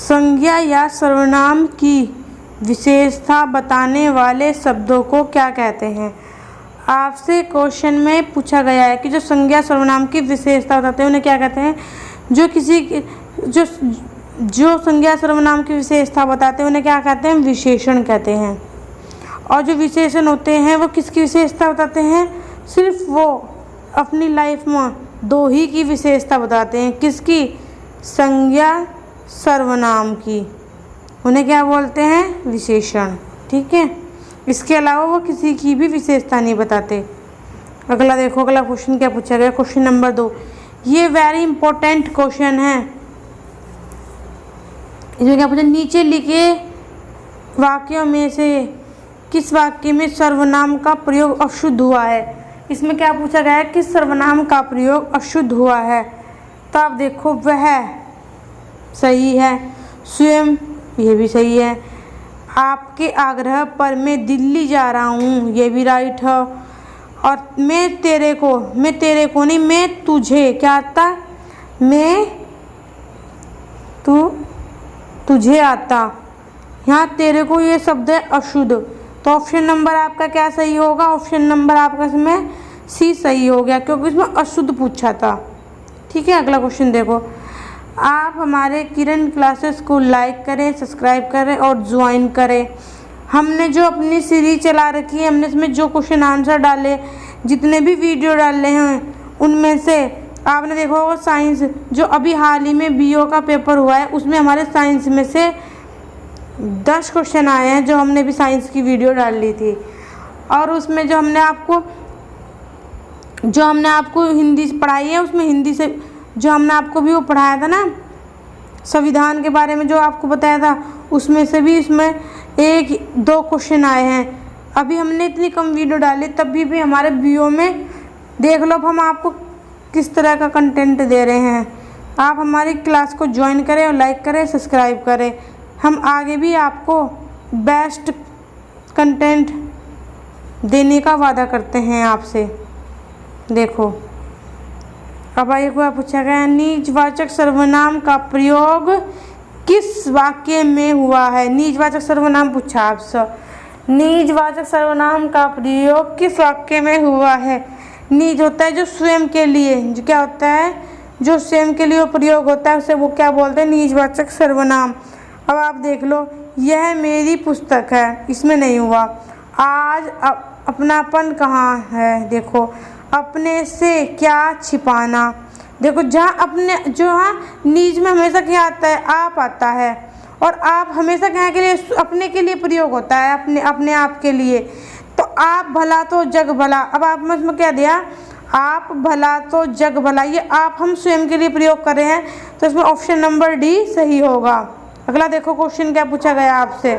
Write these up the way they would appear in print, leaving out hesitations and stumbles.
संज्ञा या सर्वनाम की विशेषता बताने वाले शब्दों को क्या कहते हैं। आपसे क्वेश्चन में पूछा गया है कि जो संज्ञा सर्वनाम की विशेषता बताते हैं उन्हें क्या कहते हैं। जो संज्ञा सर्वनाम की विशेषता बताते हैं उन्हें क्या कहते हैं, विशेषण कहते हैं। और जो विशेषण होते हैं वो किसकी विशेषता बताते हैं, सिर्फ वो अपनी लाइफ में दो ही की विशेषता बताते हैं। किसकी, संज्ञा सर्वनाम की, उन्हें क्या बोलते हैं, विशेषण। ठीक है, इसके अलावा वो किसी की भी विशेषता नहीं बताते। अगला देखो, अगला क्वेश्चन क्या पूछा गया, क्वेश्चन नंबर 2। ये वेरी इंपॉर्टेंट क्वेश्चन है। इसमें क्या पूछा, नीचे लिखे वाक्यों में से किस वाक्य में सर्वनाम का प्रयोग अशुद्ध हुआ है। इसमें क्या पूछा गया है, किस सर्वनाम का प्रयोग अशुद्ध हुआ है। तो आप देखो, वह सही है, स्वयं ये भी सही है, आपके आग्रह पर मैं दिल्ली जा रहा हूँ ये भी राइट है, और मैं तेरे को नहीं, मैं तुझे, क्या आता, मैं तुझे आता, यहाँ तेरे को ये शब्द है अशुद्ध। तो ऑप्शन नंबर आपका क्या सही होगा, ऑप्शन नंबर आपका इसमें सी सही हो गया, क्योंकि इसमें अशुद्ध पूछा था। ठीक है, अगला क्वेश्चन देखो। आप हमारे किरण क्लासेस को लाइक करें, सब्सक्राइब करें और ज्वाइन करें। हमने जो अपनी सीरीज चला रखी है, हमने इसमें जो क्वेश्चन आंसर डाले, जितने भी वीडियो डाले हैं, उनमें से आपने देखा होगा साइंस, जो अभी हाल ही में बीओ का पेपर हुआ है, उसमें हमारे साइंस में से 10 क्वेश्चन आए हैं जो हमने भी साइंस की वीडियो डाल ली थी। और उसमें जो हमने आपको हिंदी पढ़ाई है, उसमें हिंदी से जो हमने आपको भी वो पढ़ाया था ना, संविधान के बारे में जो आपको बताया था, उसमें से भी इसमें 1-2 क्वेश्चन आए हैं। अभी हमने इतनी कम वीडियो डाली, तभी भी हमारे बीओ में देख लो हम आपको किस तरह का कंटेंट दे रहे हैं। आप हमारी क्लास को ज्वाइन करें और लाइक करें, सब्सक्राइब करें। हम आगे भी आपको बेस्ट कंटेंट देने का वादा करते हैं आपसे। देखो, अब आइए को पूछा गया, नीचवाचक सर्वनाम का प्रयोग किस वाक्य में हुआ है। नीचवाचक सर्वनाम पूछा आपसे, नीचवाचक सर्वनाम का प्रयोग किस वाक्य में हुआ है। नीच होता है जो स्वयं के लिए, जो क्या होता है, जो स्वयं के लिए प्रयोग होता है, उसे वो क्या बोलते हैं, नीचवाचक सर्वनाम। अब आप देख लो, यह मेरी पुस्तक है, इसमें नहीं हुआ। आज अपनापन कहाँ है, देखो, अपने से क्या छिपाना। देखो, जहाँ अपने, जो हाँ नीच में हमेशा क्या आता है, आप आता है, और आप हमेशा क्या के लिए, अपने के लिए प्रयोग होता है, अपने आप के लिए। तो आप भला तो जग भला, अब आप में इसमें क्या दिया, आप भला तो जग भला, ये आप हम स्वयं के लिए प्रयोग कर रहे हैं, तो इसमें ऑप्शन नंबर डी सही होगा। अगला देखो क्वेश्चन क्या पूछा गया आपसे।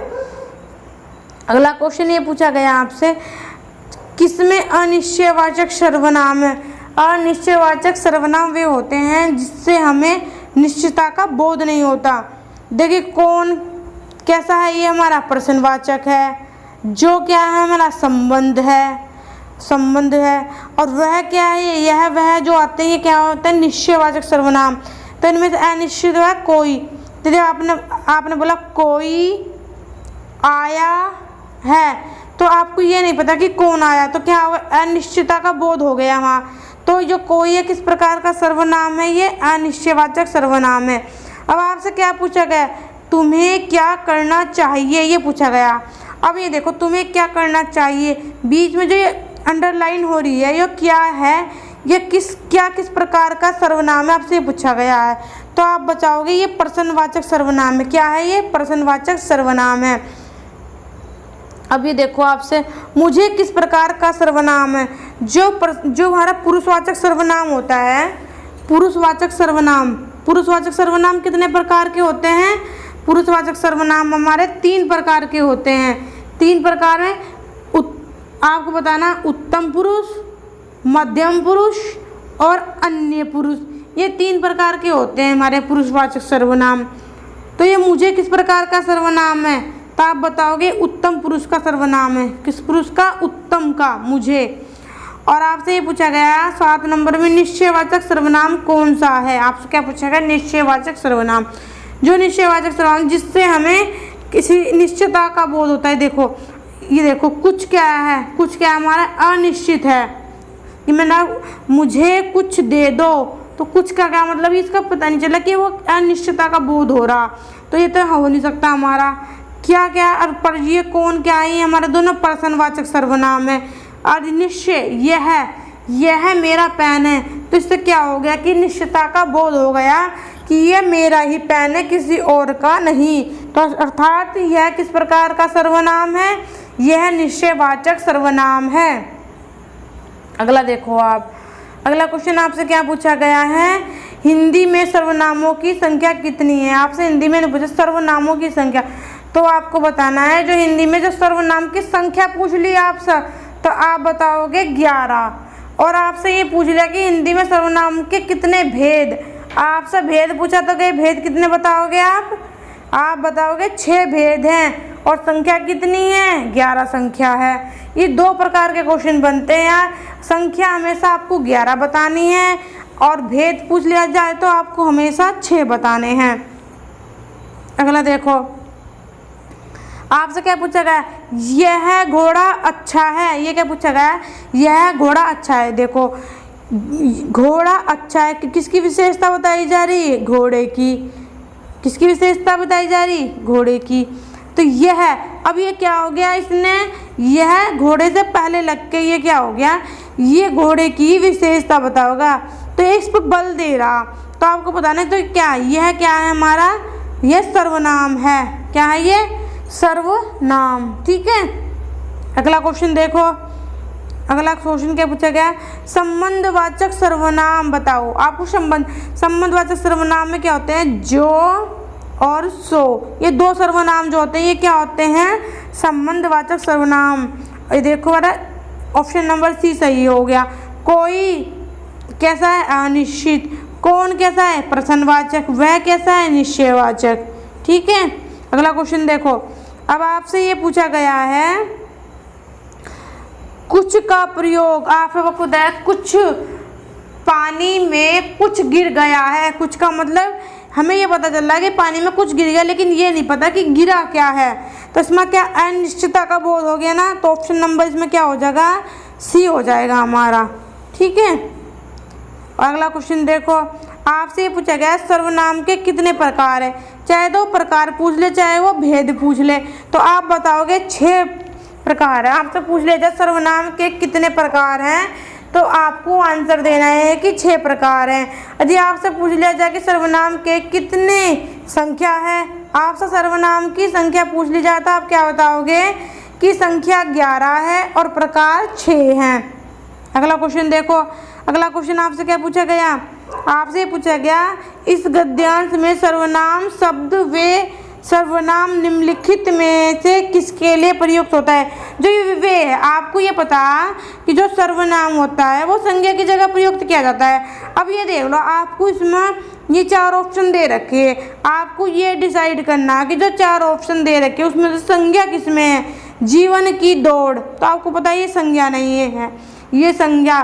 अगला क्वेश्चन ये पूछा गया आपसे, किसमें अनिश्चयवाचक सर्वनाम है। अनिश्चयवाचक सर्वनाम वे होते हैं जिससे हमें निश्चितता का बोध नहीं होता। देखिए, कौन कैसा है, ये हमारा प्रश्नवाचक है, जो क्या है हमारा संबंध है, और वह क्या है, यह वह जो आते हैं, ये क्या होता है, निश्चयवाचक सर्वनाम। तो इनमें से अनिश्चित है कोई। तो आपने बोला कोई आया है, तो आपको ये नहीं पता कि कौन आया, तो क्या होगा, अनिश्चितता का बोध हो गया वहाँ। तो जो कोई है किस प्रकार का सर्वनाम है, ये अनिश्चयवाचक सर्वनाम है। अब आपसे क्या पूछा गया, तुम्हें क्या करना चाहिए, ये पूछा गया। अब ये देखो, तुम्हें क्या करना चाहिए, बीच में जो ये अंडरलाइन हो रही है, ये क्या है, ये किस प्रकार का सर्वनाम है, आपसे पूछा गया है। तो आप बताओगे ये प्रश्नवाचक सर्वनाम है। क्या है ये, प्रश्नवाचक सर्वनाम है। अब ये देखो आपसे, मुझे किस प्रकार का सर्वनाम है, जो हमारा पुरुषवाचक सर्वनाम होता है। पुरुषवाचक सर्वनाम कितने प्रकार के होते हैं, पुरुषवाचक सर्वनाम हमारे 3 प्रकार के होते हैं। 3 प्रकार में आपको बताना, उत्तम पुरुष, मध्यम पुरुष और अन्य पुरुष, ये 3 प्रकार के होते हैं हमारे पुरुषवाचक सर्वनाम। तो ये मुझे किस प्रकार का सर्वनाम है, तो आप बताओगे उत्तम पुरुष का सर्वनाम है। किस पुरुष का, उत्तम का, मुझे। और आपसे ये पूछा गया 7 नंबर में, निश्चयवाचक सर्वनाम कौन सा है। आपसे क्या पूछा गया, निश्चयवाचक सर्वनाम। जो निश्चयवाचक सर्वनाम जिससे हमें किसी निश्चितता का बोध होता है। देखो ये देखो कुछ क्या है, कुछ क्या हमारा अनिश्चित है कि मैं ना मुझे कुछ दे दो, तो कुछ का क्या मतलब इसका पता नहीं चला कि वो अनिश्चितता का बोध हो रहा, तो ये तो हो नहीं सकता हमारा। क्या क्या और पर ये कौन क्या है, ये हमारे दोनों प्रश्नवाचक सर्वनाम है। और निश्चय यह मेरा पेन है, तो इससे क्या हो गया कि निश्चितता का बोध हो गया कि ये मेरा ही पेन है, किसी और का नहीं। तो अर्थात यह किस प्रकार का सर्वनाम है, यह निश्चयवाचक सर्वनाम है। अगला देखो आप, अगला क्वेश्चन आपसे क्या पूछा गया है, हिंदी में सर्वनामों की संख्या कितनी है। आपसे हिंदी में नहीं पूछा, सर्वनामों की संख्या, तो आपको बताना है जो हिंदी में जो सर्वनाम की संख्या पूछ ली आपसे, तो आप बताओगे 11। और आपसे ये पूछ लिया कि हिंदी में सर्वनाम के कितने भेद, आपसे भेद पूछा तो क्या भेद कितने बताओगे आप बताओगे 6 भेद हैं। और संख्या कितनी है, 11 संख्या है। ये 2 प्रकार के क्वेश्चन बनते हैं यार, संख्या हमेशा आपको 11 बतानी है और भेद पूछ लिया जाए तो आपको हमेशा 6 बताने हैं। अगला देखो, आपसे क्या पूछा गया, यह घोड़ा अच्छा है। ये क्या पूछा गया, यह घोड़ा अच्छा है। देखो घोड़ा अच्छा है, किसकी विशेषता बताई जा रही है, घोड़े की। किसकी विशेषता बताई जा रही, घोड़े की। तो यह, अब ये क्या हो गया, इसने यह घोड़े से पहले लग के ये क्या हो गया, ये घोड़े की विशेषता बताओगा, तो इस पर बल दे रहा, तो आपको बताना है तो क्या, यह क्या है हमारा, यह सर्वनाम है। क्या है ये, सर्वनाम। ठीक है, अगला क्वेश्चन देखो, अगला क्वेश्चन क्या पूछा गया, संबंधवाचक सर्वनाम बताओ। आपको संबंधवाचक सर्वनाम में क्या होते हैं, जो और सो, ये 2 सर्वनाम जो होते हैं ये क्या होते हैं, संबंधवाचक सर्वनाम। ये देखो मेरा ऑप्शन नंबर सी सही हो गया। कोई कैसा है, अनिश्चित। कौन कैसा है, प्रश्नवाचक। वह कैसा है, निश्चयवाचक। ठीक है, अगला क्वेश्चन देखो, अब आपसे ये पूछा गया है कुछ का प्रयोग। आपको पता है कुछ, पानी में कुछ गिर गया है, कुछ का मतलब हमें ये पता चल रहा है कि पानी में कुछ गिर गया, लेकिन ये नहीं पता कि गिरा क्या है, तो इसमें क्या अनिश्चितता का बोध हो गया ना, तो ऑप्शन नंबर इसमें क्या हो जाएगा, सी हो जाएगा हमारा। ठीक है, अगला क्वेश्चन देखो, आपसे ये पूछा गया सर्वनाम के कितने प्रकार है। चाहे 2 प्रकार पूछ ले, चाहे वो भेद पूछ ले, तो आप बताओगे 6 प्रकार है। आपसे पूछ लिया जाए सर्वनाम के कितने प्रकार हैं, तो आपको आंसर देना है कि 6 प्रकार हैं। यदि आपसे पूछ लिया जाए कि सर्वनाम के कितने संख्या है, आपसे सर्वनाम की संख्या पूछ ली जाए तो आप क्या बताओगे कि संख्या 11 है और प्रकार 6 हैं। अगला क्वेश्चन देखो, अगला क्वेश्चन आपसे क्या पूछा गया, आपसे पूछा गया इस गद्यांश में सर्वनाम शब्द वे सर्वनाम निम्नलिखित में से किसके लिए प्रयुक्त होता है। जो ये वे है, आपको ये पता कि जो सर्वनाम होता है वो संज्ञा की जगह प्रयुक्त किया जाता है। अब ये देख लो, आपको इसमें ये 4 ऑप्शन दे रखे, आपको ये डिसाइड करना कि जो 4 ऑप्शन दे रखे उसमें से संज्ञा किसमें है। जीवन की दौड़, तो आपको पता है ये संज्ञा नहीं है, ये संज्ञा।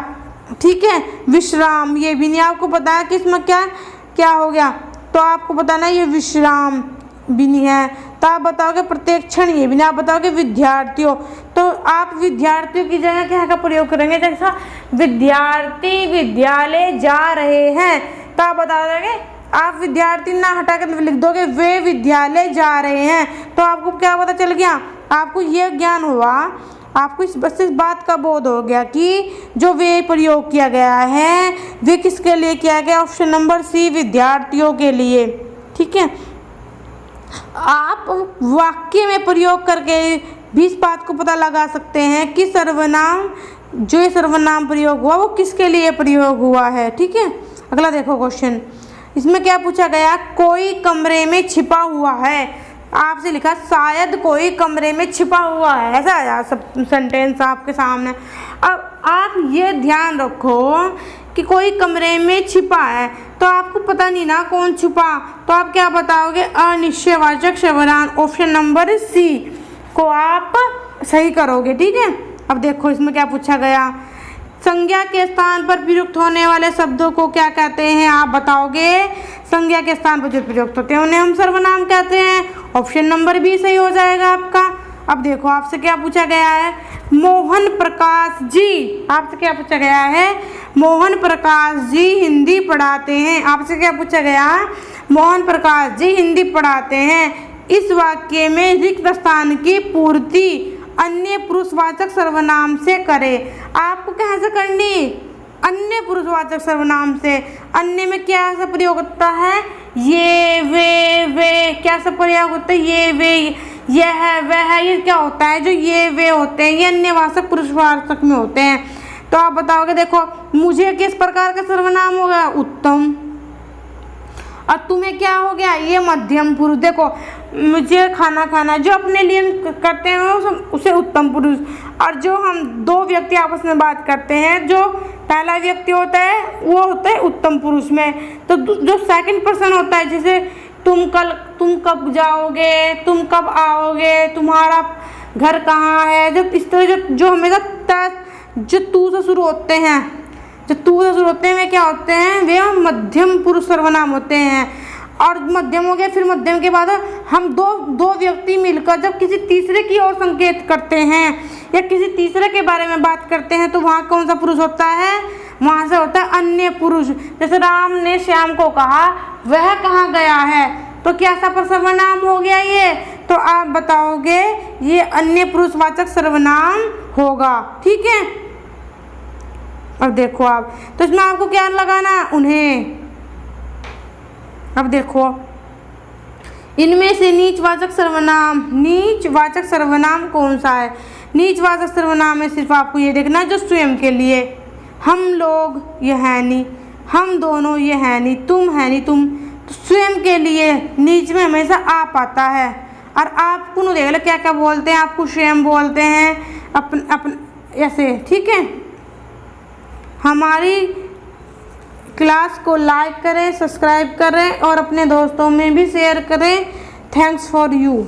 ठीक है, विश्राम, ये भी नहीं आपको पता है कि इसमें क्या क्या हो गया, तो आपको बताना ये विश्राम भी नहीं है। तो आप बताओगे प्रत्येक क्षण, ये भी नहीं। आप बताओगे विद्यार्थियों, तो आप विद्यार्थियों की जगह क्या का प्रयोग करेंगे, जैसा विद्यार्थी विद्यालय जा रहे हैं, तो आप बता दोगे, आप विद्यार्थी ना हटा कर लिख दोगे वे विद्यालय जा रहे हैं, तो आपको क्या पता चल गया, आपको ये ज्ञान हुआ, आपको इस बात का बोध हो गया कि जो वे प्रयोग किया गया है वे किसके लिए किया गया, ऑप्शन नंबर सी, विद्यार्थियों के लिए। ठीक है, आप वाक्य में प्रयोग करके भी इस बात को पता लगा सकते हैं कि सर्वनाम, जो ये सर्वनाम प्रयोग हुआ वो किसके लिए प्रयोग हुआ है। ठीक है, अगला देखो क्वेश्चन, इसमें क्या पूछा गया, कोई कमरे में छिपा हुआ है। आपसे लिखा शायद कोई कमरे में छिपा हुआ है, ऐसा आया सब सेंटेंस आपके सामने। अब आप ये ध्यान रखो कि कोई कमरे में छिपा है, तो आपको पता नहीं ना कौन छुपा, तो आप क्या बताओगे, अनिश्चयवाचक सर्वनाम, ऑप्शन नंबर सी को आप सही करोगे। ठीक है, अब देखो इसमें क्या पूछा गया, संज्ञा के स्थान पर प्रयुक्त होने वाले शब्दों को क्या कहते हैं, आप बताओगे। संज्ञा के स्थान पर जो प्रयुक्त होते हैं उन्हें हम सर्वनाम कहते हैं। ऑप्शन नंबर बी सही हो जाएगा आपका। अब देखो आपसे क्या पूछा गया है, मोहन प्रकाश जी, आपसे क्या पूछा गया है, मोहन प्रकाश जी हिंदी पढ़ाते हैं। आपसे क्या पूछा गया, मोहन प्रकाश जी हिंदी पढ़ाते हैं। इस वाक्य में रिक्त स्थान की पूर्ति अन्य पुरुषवाचक सर्वनाम से करें। आपको कैसे करनी, अन्य पुरुषवाचक सर्वनाम से। अन्य में क्या सा प्रयोग होता है, ये वे क्या सा प्रयोग होता है, ये वे, यह वह, ये क्या होता है, जो ये वे होते हैं ये अन्यवाचक पुरुषवाचक में होते हैं। तो आप बताओगे, देखो मुझे किस प्रकार का सर्वनाम होगा, उत्तम। और तुम्हें क्या हो गया, ये मध्यम पुरुष। देखो मुझे खाना खाना, जो अपने लिए करते हैं उसे उत्तम पुरुष। और जो हम दो व्यक्ति आपस में बात करते हैं, जो पहला व्यक्ति होता है वो होता है उत्तम पुरुष में। तो जो सेकंड पर्सन होता है, जैसे तुम कब जाओगे, तुम कब आओगे, तुम्हारा घर कहाँ है, जब इस तरह जो हमेशा जो तू से शुरू होते हैं, जो तू से शुरू होते हैं वे क्या होते हैं, वे मध्यम पुरुष सर्वनाम होते हैं। और मध्यम हो गया, फिर मध्यम के बाद हम दो व्यक्ति मिलकर जब किसी तीसरे की ओर संकेत करते हैं या किसी तीसरे के बारे में बात करते हैं तो वहाँ कौन सा पुरुष होता है, वहाँ से होता है अन्य पुरुष। जैसे राम ने श्याम को कहा वह कहाँ गया है, तो क्या सा पर सर्वनाम हो गया ये। तो आप बताओगे ये अन्य पुरुषवाचक सर्वनाम होगा, ठीक है। अब देखो आप, तो इसमें आपको क्या लगाना, उन्हें। अब देखो इनमें से नीचवाचक सर्वनाम कौन सा है। नीचवाचक सर्वनाम में सिर्फ आपको ये देखना जो स्वयं के लिए, हम लोग ये है नहीं, हम दोनों ये है नहीं, तुम है नहीं तुम। तो स्वयं के लिए नीच में हमेशा आप आता है। और आप को देख लो क्या क्या बोलते हैं, आपको स्वयं बोलते हैं अपन ऐसे, ठीक है। हमारी क्लास को लाइक करें, सब्सक्राइब करें और अपने दोस्तों में भी शेयर करें। Thanks for you.